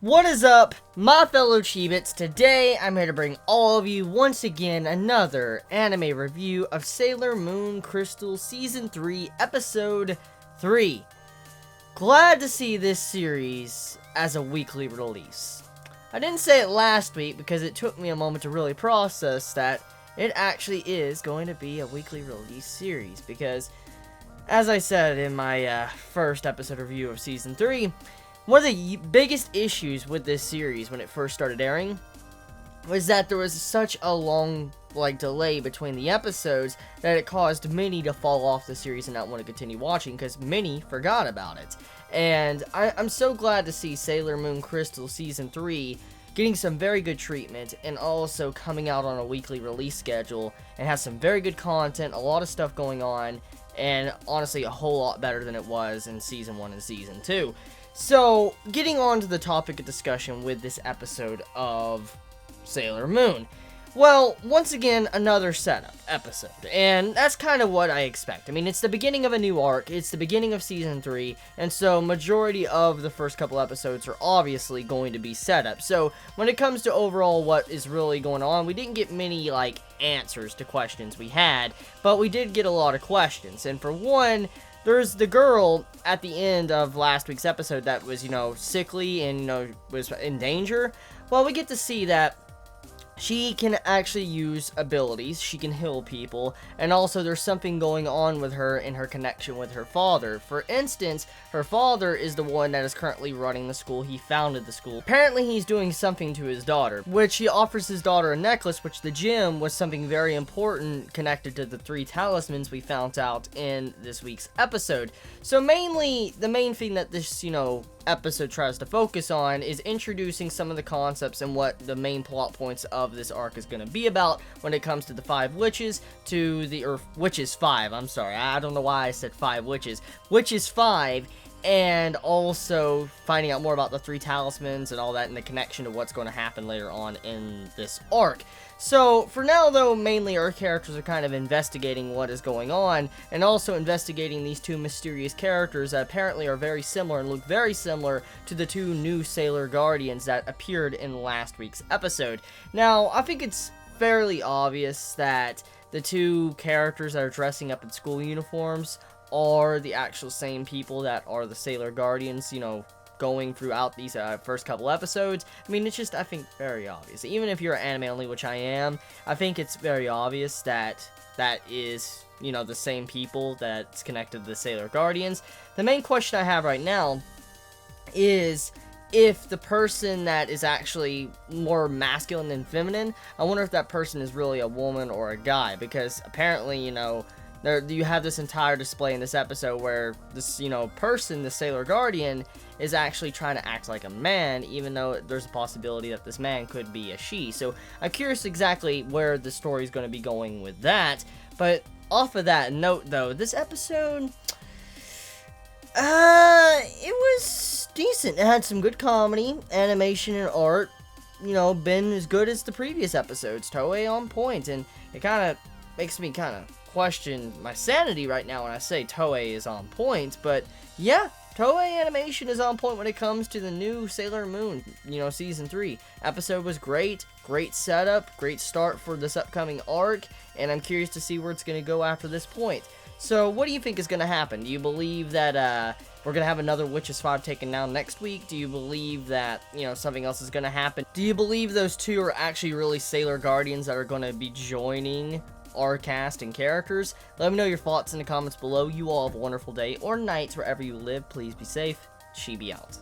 What is up, my fellow Chibits? Today, I'm here to bring all of you, once again, another anime review of Sailor Moon Crystal Season 3, Episode 3. Glad to see this series as a weekly release. I didn't say it last week because it took me a moment to really process that it actually is going to be a weekly release series, because, as I said in my first episode review of Season 3, one of the biggest issues with this series when it first started airing was that there was such a long delay between the episodes that it caused many to fall off the series and not want to continue watching because many forgot about it. And I'm so glad to see Sailor Moon Crystal Season 3 getting some very good treatment and also coming out on a weekly release schedule and has some very good content, a lot of stuff going on, and honestly a whole lot better than it was in Season 1 and Season 2. So, getting on to the topic of discussion with this episode of Sailor Moon. Well, once again, another setup episode, and that's kind of what I expect. I mean, it's the beginning of a new arc, it's the beginning of Season 3, and so majority of the first couple episodes are obviously going to be setup. So, when it comes to overall what is really going on, we didn't get many, answers to questions we had, but we did get a lot of questions, and for one, there's the girl at the end of last week's episode that was, sickly and, was in danger. Well, we get to see that she can actually use abilities, she can heal people, and also there's something going on with her in her connection with her father. For instance, her father is the one that is currently running the school, he founded the school. Apparently he's doing something to his daughter, which he offers his daughter a necklace, which the gem was something very important connected to the 3 talismans we found out in this week's episode. So mainly, the main thing that this, episode tries to focus on is introducing some of the concepts and what the main plot points of this arc is going to be about when it comes to the 5 witches, witches 5, I'm sorry, I don't know why I said 5 witches, witches 5, and also finding out more about the 3 talismans and all that and the connection to what's going to happen later on in this arc. So, for now though, mainly our characters are kind of investigating what is going on, and also investigating these 2 mysterious characters that apparently are very similar and look very similar to the 2 new Sailor Guardians that appeared in last week's episode. Now, I think it's fairly obvious that the 2 characters that are dressing up in school uniforms are the actual same people that are the Sailor Guardians, going throughout these first couple episodes. I mean, it's just, I think, very obvious. Even if you're anime only, which I am, I think it's very obvious that that is, the same people that's connected to the Sailor Guardians. The main question I have right now is if the person that is actually more masculine than feminine, I wonder if that person is really a woman or a guy, because apparently, you have this entire display in this episode where this, person, the Sailor Guardian, is actually trying to act like a man, even though there's a possibility that this man could be a she. So I'm curious exactly where the story is going to be going with that. But off of that note, though, this episode, it was decent. It had some good comedy, animation, and art. Been as good as the previous episodes. Toei on point, and it kind of makes me question my sanity right now when I say Toei is on point, but yeah, Toei animation is on point when it comes to the new Sailor Moon, Season 3. Episode was great setup, great start for this upcoming arc, and I'm curious to see where it's going to go after this point. So, what do you think is going to happen? Do you believe that, we're going to have another Witches 5 taken down next week? Do you believe that, something else is going to happen? Do you believe those 2 are actually really Sailor Guardians that are going to be joining our cast and characters? Let me know your thoughts in the comments below. You all have a wonderful day or night wherever you live. Please be safe. Chibi out.